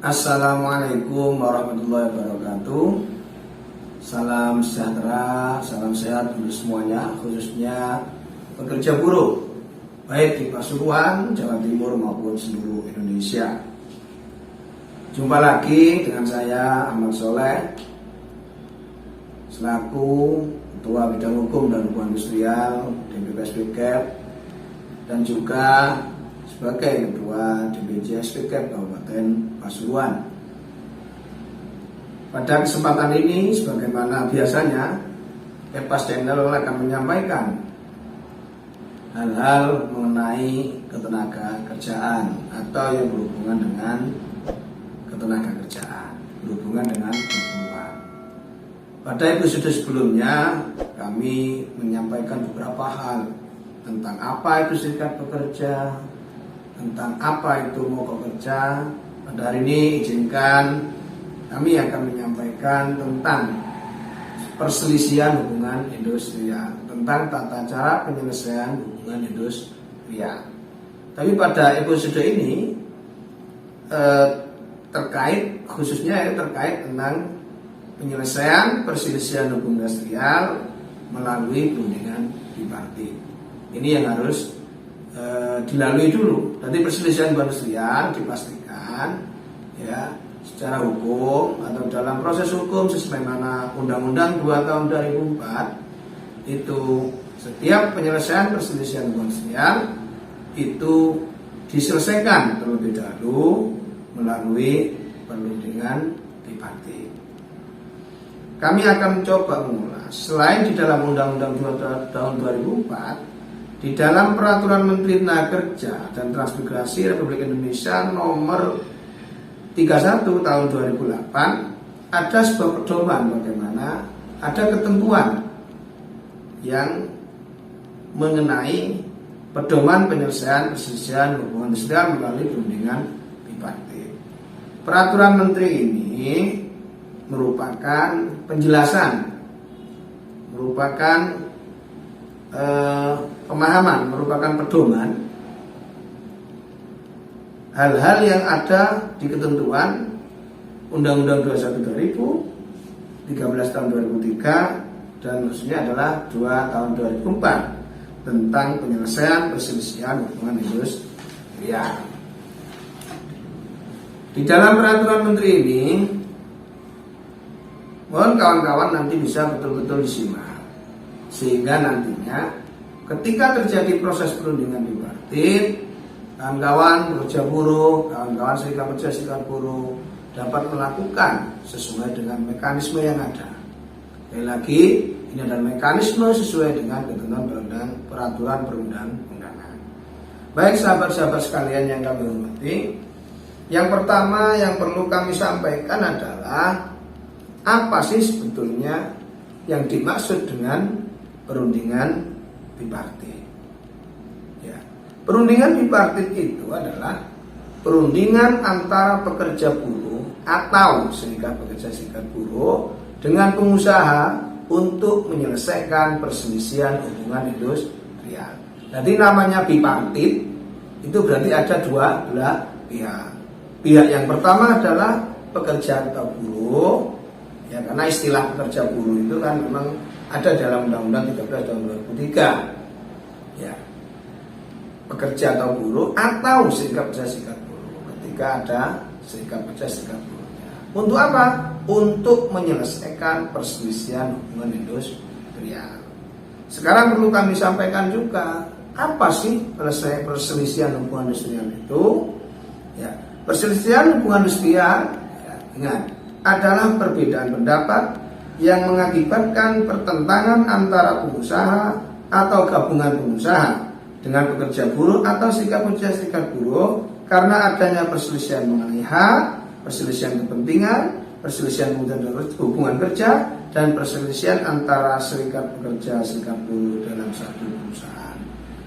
Assalamualaikum warahmatullahi wabarakatuh. Salam sejahtera, salam sehat untuk semuanya, khususnya pekerja buruh baik di Pasuruan, Jawa Timur maupun seluruh Indonesia. Jumpa lagi dengan saya Ahmad Soleh selaku Ketua Bidang Hukum dan Hubungan Industrial DPP dan juga sebagai Ketua DPJ SPK Kabupaten Pasuruan. Pada kesempatan ini, sebagaimana biasanya, Kepas Channel akan menyampaikan hal-hal mengenai ketenaga kerjaan atau yang berhubungan dengan ketenaga kerjaan, berhubungan dengan perempuan. Pada episode sebelumnya, kami menyampaikan beberapa hal tentang apa itu serikat pekerja, tentang apa itu mogok kerja. Pada hari ini izinkan kami akan menyampaikan tentang perselisihan hubungan industrial, tentang tata cara penyelesaian hubungan industrial. Tapi pada episode ini khususnya terkait tentang penyelesaian perselisihan hubungan industrial melalui perundingan bipartit. Ini yang harus dilalui dulu. Nanti perselisihan industrial dipastikan ya secara hukum atau dalam proses hukum sesuai mana Undang-Undang 2 tahun 2004 itu setiap penyelesaian perselisihan industrial itu diselesaikan terlebih dahulu melalui perundingan bipartit. Kami akan mencoba mengulas selain di dalam Undang-Undang 2 tahun 2004, di dalam Peraturan Menteri Tenaga Kerja dan Transmigrasi Republik Indonesia nomor 31 tahun 2008 ada sebuah pedoman bagaimana ada ketentuan yang mengenai pedoman penyelesaian perselisihan hubungan industrial melalui perundingan bipartit. Peraturan Menteri ini merupakan penjelasan, merupakan pemahaman, merupakan pedoman hal-hal yang ada di ketentuan Undang-Undang 21 2000, 13 tahun 2003 dan khususnya adalah 2 tahun 2004 tentang penyelesaian perselisihan hubungan industrial. Di dalam peraturan menteri ini, mohon kawan-kawan nanti bisa betul-betul disimak, sehingga nantinya ketika terjadi proses perundingan bipartit, kawan-kawan pekerja buruh, kawan-kawan serikat pekerja serikat buruh dapat melakukan sesuai dengan mekanisme yang ada. Sekali lagi, ini adalah mekanisme sesuai dengan ketentuan peraturan perundang-undangan. Baik sahabat-sahabat sekalian yang kami hormati, yang pertama yang perlu kami sampaikan adalah apa sih sebetulnya yang dimaksud dengan perundingan bipartit. Ya. Perundingan bipartit itu adalah perundingan antara pekerja buruh atau serikat pekerja serikat buruh dengan pengusaha untuk menyelesaikan perselisihan hubungan industrial. Jadi namanya bipartit itu berarti ada dua belah pihak. Pihak yang pertama adalah pekerja atau buruh, ya karena istilah pekerja buruh itu kan memang ada dalam Undang-Undang 13 tahun 2003. Ya. Pekerja atau buruh atau serikat pekerja serikat buruh. Ketika ada serikat pekerja serikat buruh. Untuk apa? Untuk menyelesaikan perselisihan hubungan industrial. Sekarang perlu kami sampaikan juga, apa sih perselisihan hubungan industrial itu? Ya, perselisihan hubungan industrial, ya, ingat, adalah perbedaan pendapat yang mengakibatkan pertentangan antara pengusaha atau gabungan pengusaha dengan pekerja buruh atau serikat pekerja serikat buruh karena adanya perselisihan mengenai hak, perselisihan kepentingan, perselisihan hubungan kerja, dan perselisihan antara serikat pekerja serikat buruh dalam satu perusahaan.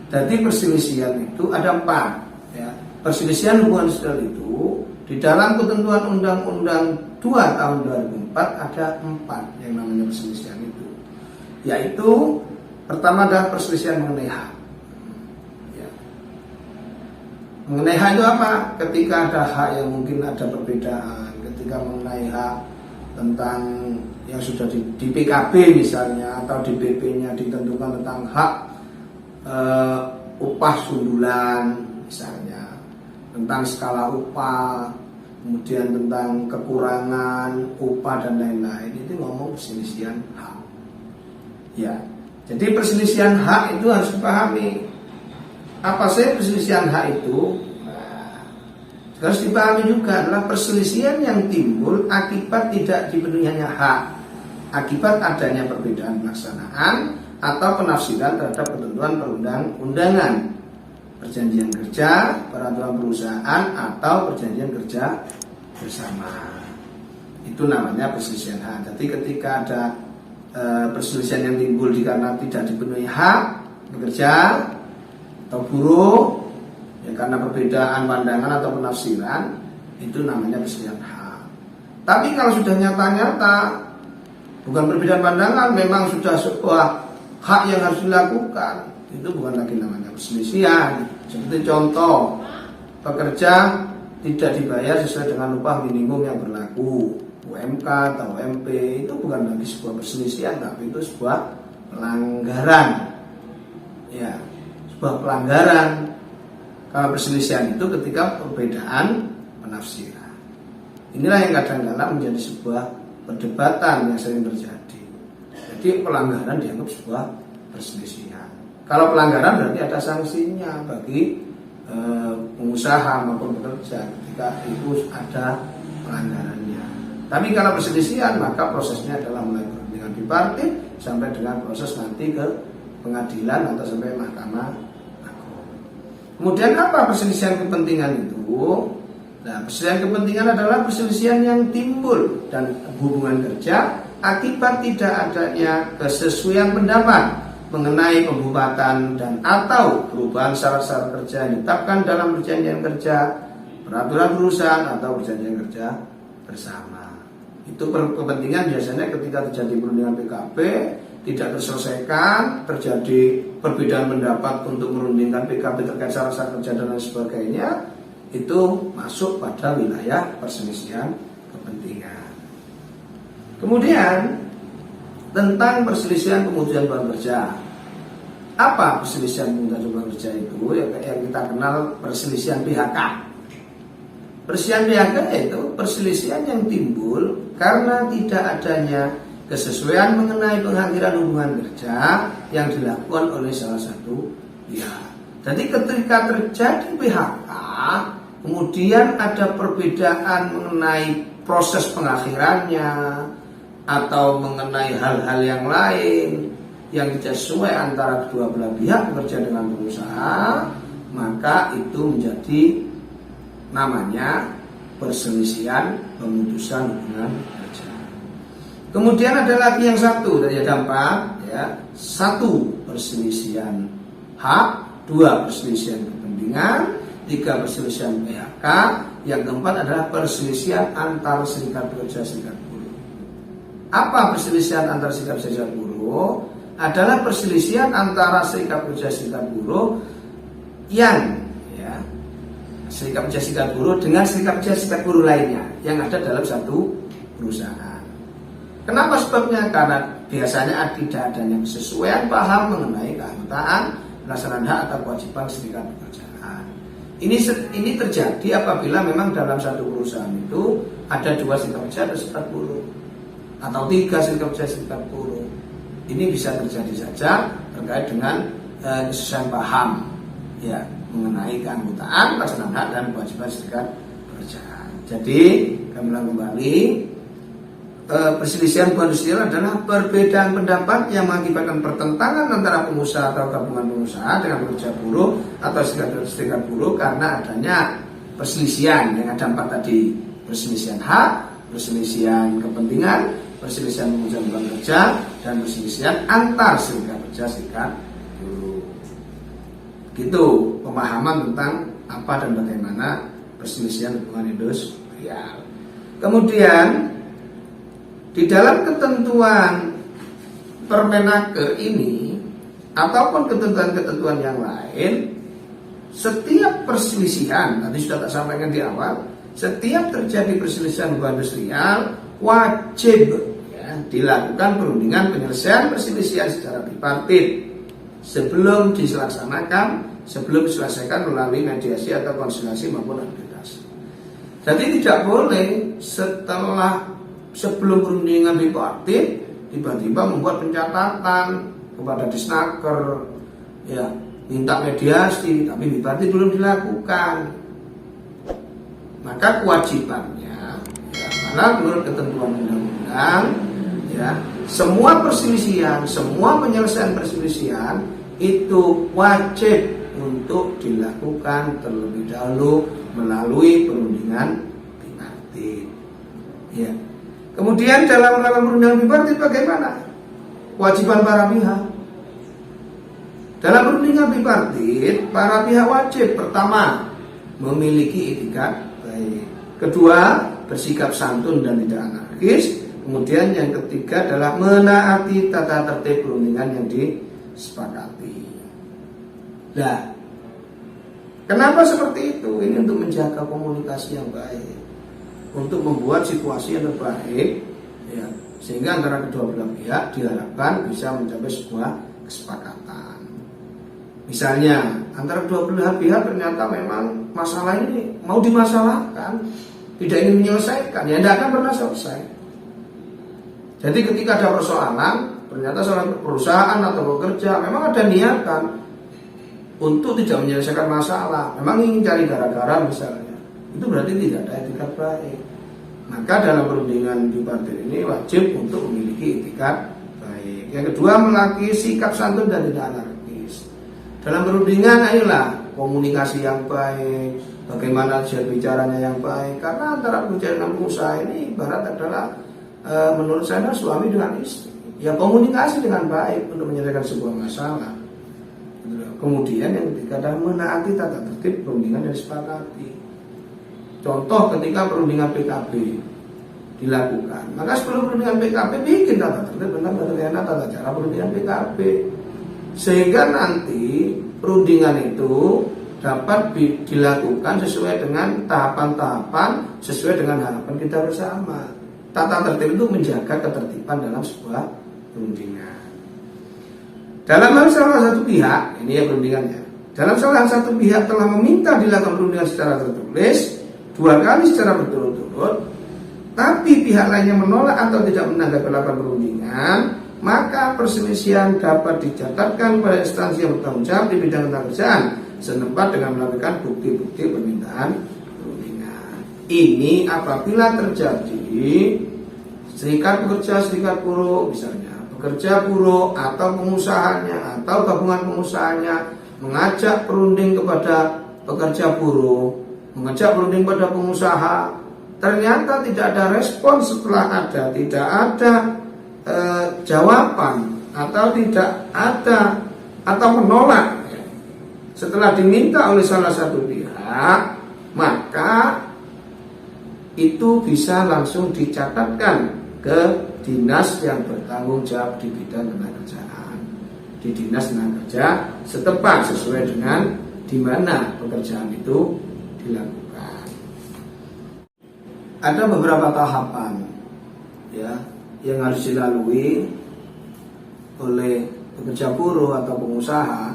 Jadi perselisihan itu ada 4. Ya. Perselisihan hubungan industrial itu di dalam ketentuan Undang-Undang 2 tahun 2004 ada 4 yang namanya perselisihan itu. Yaitu pertama adalah perselisihan mengenai hak. Ya. Mengenai hak itu apa? Ketika ada hak yang mungkin ada perbedaan, ketika mengenai hak tentang yang sudah di PKB misalnya, atau di BP-nya ditentukan tentang hak upah sundulan misalnya, tentang skala upah, kemudian tentang kekurangan upah dan lain-lain, itu ngomong perselisihan hak. Ya, jadi perselisihan hak itu harus dipahami. Apa sih perselisihan hak itu? Nah, harus dipahami juga adalah perselisihan yang timbul akibat tidak dipenuhinya hak, akibat adanya perbedaan pelaksanaan atau penafsiran terhadap ketentuan perundang-undangan, perjanjian kerja, peraturan perusahaan, atau perjanjian kerja bersama. Itu namanya perselisihan hak. Jadi ketika ada perselisihan yang timbul karena tidak dipenuhi hak pekerja atau buruh, ya karena perbedaan pandangan atau penafsiran, itu namanya perselisihan hak. Tapi kalau sudah nyata-nyata bukan perbedaan pandangan, memang sudah sebuah hak yang harus dilakukan, itu bukan lagi namanya perselisihan. Seperti contoh, pekerja tidak dibayar sesuai dengan upah minimum yang berlaku, UMK atau UMP, itu bukan lagi sebuah perselisihan, tapi itu sebuah pelanggaran. Ya, sebuah pelanggaran. Kalau perselisihan itu ketika perbedaan penafsiran. Inilah yang kadang-kadang menjadi sebuah perdebatan yang sering terjadi. Jadi pelanggaran dianggap sebuah perselisihan. Kalau pelanggaran berarti ada sanksinya bagi pengusaha maupun pekerja ketika itu ada pelanggarannya. Tapi kalau perselisihan, maka prosesnya adalah mulai dengan bipartit sampai dengan proses nanti ke pengadilan atau sampai mahkamah agung. Kemudian apa perselisihan kepentingan itu? Nah, perselisihan kepentingan adalah perselisihan yang timbul dan hubungan kerja akibat tidak adanya kesesuaian pendapat mengenai pembubarkan dan atau perubahan syarat-syarat kerja yang ditetapkan dalam perjanjian kerja, peraturan perusahaan, atau perjanjian kerja bersama. Itu kepentingan biasanya ketika terjadi perundingan PKB tidak terselesaikan, terjadi perbedaan pendapat untuk merundingkan PKB terkait syarat-syarat kerja dan lain sebagainya, itu masuk pada wilayah perselisihan kepentingan. Kemudian tentang perselisihan pemutusan hubungan kerja. Apa perselisihan pemutusan hubungan kerja itu? Yang kita kenal perselisihan PHK. Perselisihan PHK itu perselisihan yang timbul karena tidak adanya kesesuaian mengenai pengakhiran hubungan kerja yang dilakukan oleh salah satu pihak. Jadi ketika terjadi PHK, kemudian ada perbedaan mengenai proses pengakhirannya atau mengenai hal-hal yang lain yang tidak sesuai antara kedua belah pihak bekerja dengan pengusaha, maka itu menjadi namanya perselisihan pemutusan hubungan kerja. Kemudian ada lagi yang satu, dari ada 4 ya. 1 perselisihan hak, 2 perselisihan kepentingan, 3 perselisihan PHK, yang keempat adalah perselisihan antar serikat pekerja serikat buruh. Apa perselisihan antar serikat pekerja serikat buruh? Adalah perselisihan antara serikat pekerja serikat buruh yang serikat pekerja serikat buruh dengan serikat pekerja serikat buruh lainnya yang ada dalam satu perusahaan. Kenapa sebabnya? Karena biasanya tidak adanya kesesuaian paham mengenai keanggotaan, pelaksanaan hak atau kewajiban serikat pekerjaan. Ini terjadi apabila memang dalam satu perusahaan itu ada 2 serikat pekerja atau serikat buruh, atau 3 serikat pekerja serikat buruh. Ini bisa terjadi saja terkait dengan kesesuaian paham ya mengenai keanggotaan, pelaksanaan hak dan kewajiban serikat pekerjaan. Jadi kami ulang kembali, perselisihan hubungan sosial adalah perbedaan pendapat yang mengakibatkan pertentangan antara pengusaha atau gabungan pengusaha dengan pekerja buruh atau serikat buruh karena adanya perselisihan yang ada 4 tadi: perselisihan hak, perselisihan kepentingan, perselisihan pemutusan hubungan kerja, dan perselisihan antar serikat kerja serikat buruh. Gitu pemahaman tentang apa dan bagaimana perselisihan hubungan industrial. Kemudian di dalam ketentuan Permenaker ini ataupun ketentuan-ketentuan yang lain setiap perselisihan, tadi sudah tak sampaikan di awal, setiap terjadi perselisihan hubungan industrial wajib dilakukan perundingan penyelesaian perselisihan secara tripartit sebelum diselesaikan melalui mediasi atau konsultasi maupun arbitrase. Jadi tidak boleh sebelum perundingan tripartit tiba-tiba membuat pencatatan kepada Disnaker, minta mediasi, tapi tripartit belum dilakukan. Maka kewajibannya, karena menurut ketentuan undang-undang, semua perselisihan, semua penyelesaian perselisihan itu wajib untuk dilakukan terlebih dahulu melalui perundingan tripartit. Kemudian dalam melakukan perundingan tripartit bagaimana? Kewajiban para pihak. Dalam perundingan tripartit, para pihak wajib pertama memiliki etikat baik, kedua bersikap santun dan tidak anarkis, kemudian yang ketiga adalah menaati tata tertib perundingan yang disepakati. Nah, kenapa seperti itu? Ini untuk menjaga komunikasi yang baik, untuk membuat situasi yang terbaik, sehingga antara kedua belah pihak diharapkan bisa mencapai sebuah kesepakatan. Misalnya antara kedua belah pihak ternyata memang masalah ini mau dimasalahkan, tidak ingin menyelesaikan, tidak akan pernah selesai. Jadi ketika ada persoalan, ternyata seorang perusahaan atau pekerja memang ada niatan untuk tidak menyelesaikan masalah, memang ingin cari gara-gara misalnya, itu berarti tidak ada etikat baik. Maka dalam perundingan tripartit ini wajib untuk memiliki etikat baik. Yang kedua, memiliki sikap santun dan tidak anarkis. Dalam perundingan inilah komunikasi yang baik, bagaimana cara bicaranya yang baik. Karena antara pekerja dan pengusaha ini ibarat adalah menurut saya suami dengan istri. Komunikasi dengan baik untuk menyelesaikan sebuah masalah. Kemudian yang ketiga adalah menaati tata tertib perundingan yang disepakati. Contoh ketika perundingan PKB dilakukan, maka sebelum perundingan PKB bikin tata tertib tentang bagaimana tata cara perundingan PKB, sehingga nanti perundingan itu dapat dilakukan sesuai dengan tahapan-tahapan, sesuai dengan harapan kita bersama. Tata tertib itu menjaga ketertiban dalam sebuah perundingan. Dalam hal salah satu pihak, ini ya perundingannya, dalam salah satu pihak telah meminta dilakukan perundingan secara tertulis 2 kali secara berturut-turut, tapi pihak lainnya menolak atau tidak menanggapi laporan perundingan, maka perselisihan dapat dicatatkan pada instansi yang bertanggung jawab di bidang ketenagakerjaan setempat dengan melakukan bukti-bukti permintaan perundingan. Ini apabila terjadi serikat pekerja, serikat buruh misalnya, pekerja buruh atau pengusahanya atau gabungan pengusahanya mengajak perunding kepada pekerja buruh, mengajak perunding pada pengusaha, ternyata tidak ada respon setelah tidak ada jawaban atau tidak ada atau menolak setelah diminta oleh salah satu pihak, maka itu bisa langsung dicatatkan ke dinas yang bertanggung jawab di bidang ketenagakerjaan, di dinas tenaga kerja setempat sesuai dengan di mana pekerjaan itu dilakukan. Ada beberapa tahapan yang harus dilalui oleh pekerja buruh atau pengusaha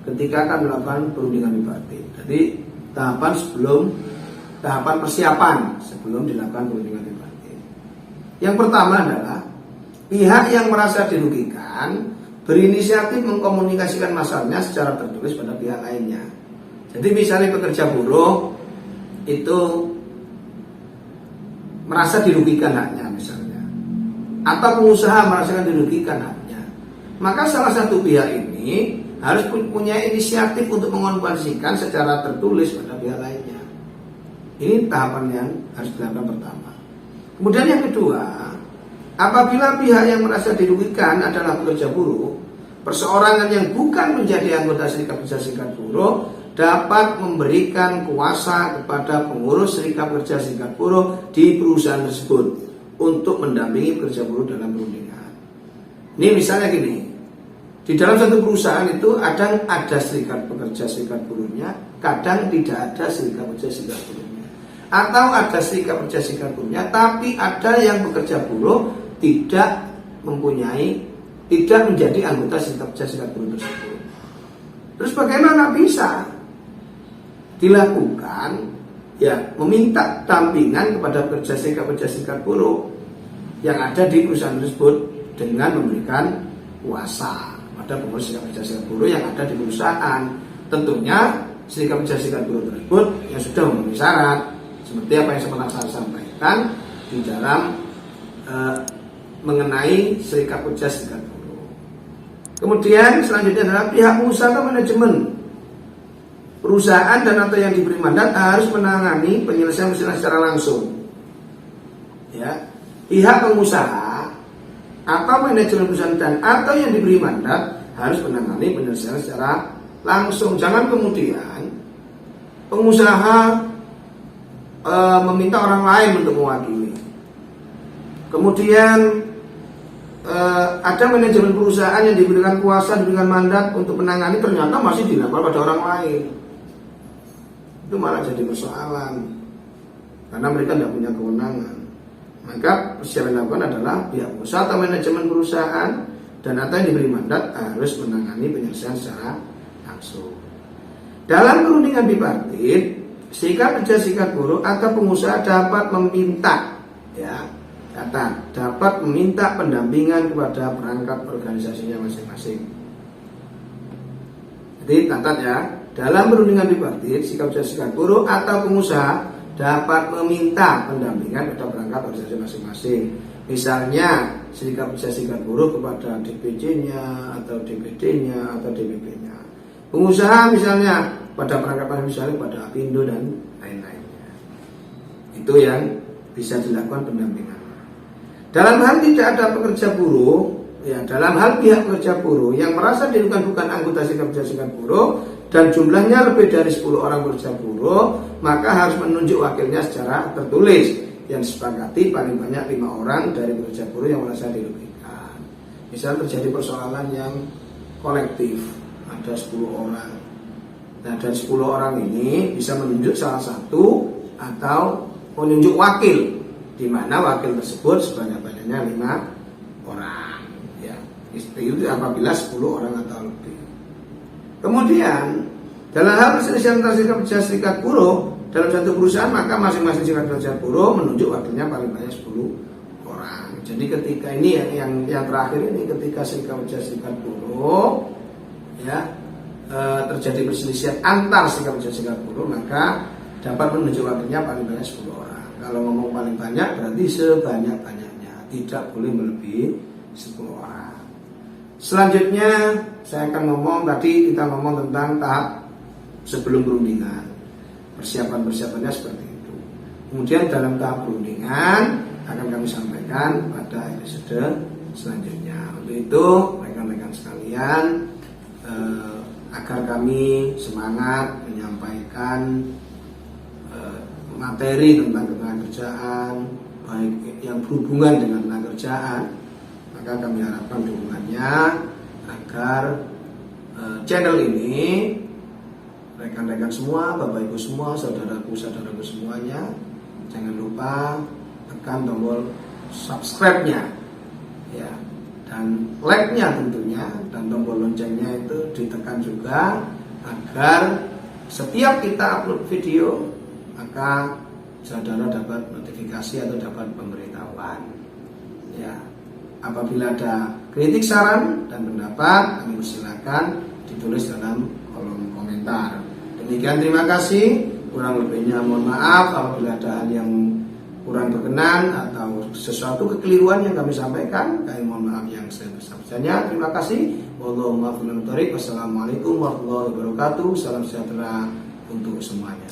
ketika akan melakukan perundingan tripartit. Jadi tahapan persiapan sebelum dilakukan perundingan tripartit. Yang pertama adalah pihak yang merasa dirugikan berinisiatif mengkomunikasikan masalahnya secara tertulis pada pihak lainnya. Jadi misalnya pekerja buruh itu merasa dirugikan haknya misalnya, atau pengusaha merasakan dirugikan haknya, maka salah satu pihak ini harus punya inisiatif untuk mengonversikan secara tertulis pada pihak lainnya. Ini tahapan yang harus dilakukan pertama. Kemudian yang kedua, apabila pihak yang merasa dirugikan adalah pekerja buruh, perseorangan yang bukan menjadi anggota serikat pekerja serikat buruh dapat memberikan kuasa kepada pengurus serikat pekerja serikat buruh di perusahaan tersebut untuk mendampingi pekerja buruh dalam perundingan. Ini misalnya gini, Di dalam satu perusahaan itu kadang ada serikat pekerja serikat buruhnya, kadang tidak ada serikat pekerja serikat buruhnya. Atau ada serikat pekerja serikat buruhnya, tapi ada yang bekerja buruh tidak menjadi anggota serikat pekerja serikat buruh tersebut. Terus bagaimana bisa dilakukan? Ya, meminta dampingan kepada pekerja serikat buruh yang ada di perusahaan tersebut dengan memberikan kuasa pada pengurus serikat pekerja serikat buruh yang ada di perusahaan. Tentunya serikat pekerja serikat buruh tersebut yang sudah memenuhi syarat seperti apa yang saya sampaikan di dalam mengenai serikat pekerja serikat buruh. Kemudian selanjutnya adalah pihak pengusaha atau manajemen perusahaan dan atau yang diberi mandat harus menangani penyelesaian secara langsung. Ya, pihak pengusaha atau manajemen perusahaan dan atau yang diberi mandat harus menangani penyelesaian secara langsung. Jangan kemudian pengusaha meminta orang lain untuk mewakili. Kemudian ada manajemen perusahaan yang diberikan kuasa, diberikan mandat untuk menangani, ternyata masih dilakukan pada orang lain. Itu malah jadi persoalan karena mereka tidak punya kewenangan. Maka yang dilakukan adalah pihak pengusaha atau manajemen perusahaan dan atau yang diberi mandat harus menangani penyelesaian secara langsung. Dalam perundingan bipartit, serikat pekerja serikat buruh atau pengusaha dapat meminta, dapat meminta pendampingan kepada perangkat organisasinya masing-masing. Jadi catat ya, dalam perundingan bipartit, serikat pekerja serikat buruh atau pengusaha dapat meminta pendampingan kepada perangkat organisasi masing-masing. Misalnya serikat pekerja serikat buruh kepada DPC-nya atau DPD-nya atau DPP-nya. Pengusaha misalnya pada perangkat misalnya pada Apindo dan lain-lainnya. Itu yang bisa dilakukan pendampingan. Dalam hal tidak ada pekerja buruh, dalam hal pihak pekerja buruh yang merasa dirinya bukan anggota serikat pekerja serikat buruh dan jumlahnya lebih dari 10 orang pekerja buruh, maka harus menunjuk wakilnya secara tertulis yang disepakati paling banyak 5 orang dari pekerja buruh yang merasa dirugikan. Misal terjadi persoalan yang kolektif, ada 10 orang. Nah, dari 10 orang ini bisa menunjuk salah satu atau menunjuk wakil, di mana wakil tersebut sebanyak-banyaknya 5 orang. Ya, itu apabila 10 orang atau lebih. Kemudian dalam hal perselisihan antara serikat pekerja serikat buruh dalam satu perusahaan, maka masing-masing serikat pekerja buruh menunjuk wakilnya paling banyak 10 orang. Jadi ketika ini yang terakhir ini, ketika serikat pekerja serikat buruh terjadi perselisihan antar serikat pekerja serikat buruh, maka dapat menunjuk wakilnya paling banyak 10 orang. Kalau ngomong paling banyak berarti sebanyak-banyaknya, tidak boleh melebihi 10 orang. Selanjutnya saya akan kita ngomong tentang tahap sebelum perundingan. Persiapannya seperti itu. Kemudian dalam tahap perundingan akan kami sampaikan pada episode selanjutnya. Untuk itu rekan-rekan sekalian, agar kami semangat menyampaikan materi tentang ketenagakerjaan baik yang berhubungan dengan ketenagakerjaan, maka kami harapkan dukungannya agar channel ini rekan-rekan semua, Bapak Ibu semua, saudaraku semuanya, jangan lupa tekan tombol subscribe-nya dan like-nya tentunya, dan tombol loncengnya itu ditekan juga agar setiap kita upload video maka saudara dapat notifikasi atau dapat pemberitahuan. Apabila ada kritik, saran, dan pendapat, kami persilakan ditulis dalam kolom komentar. Demikian, terima kasih. Kurang lebihnya mohon maaf apabila ada hal yang kurang berkenan atau sesuatu kekeliruan yang kami sampaikan. Kami mohon maaf yang sebesar-besarnya. Terima kasih. Wassalamualaikum warahmatullahi wabarakatuh. Salam sejahtera untuk semuanya.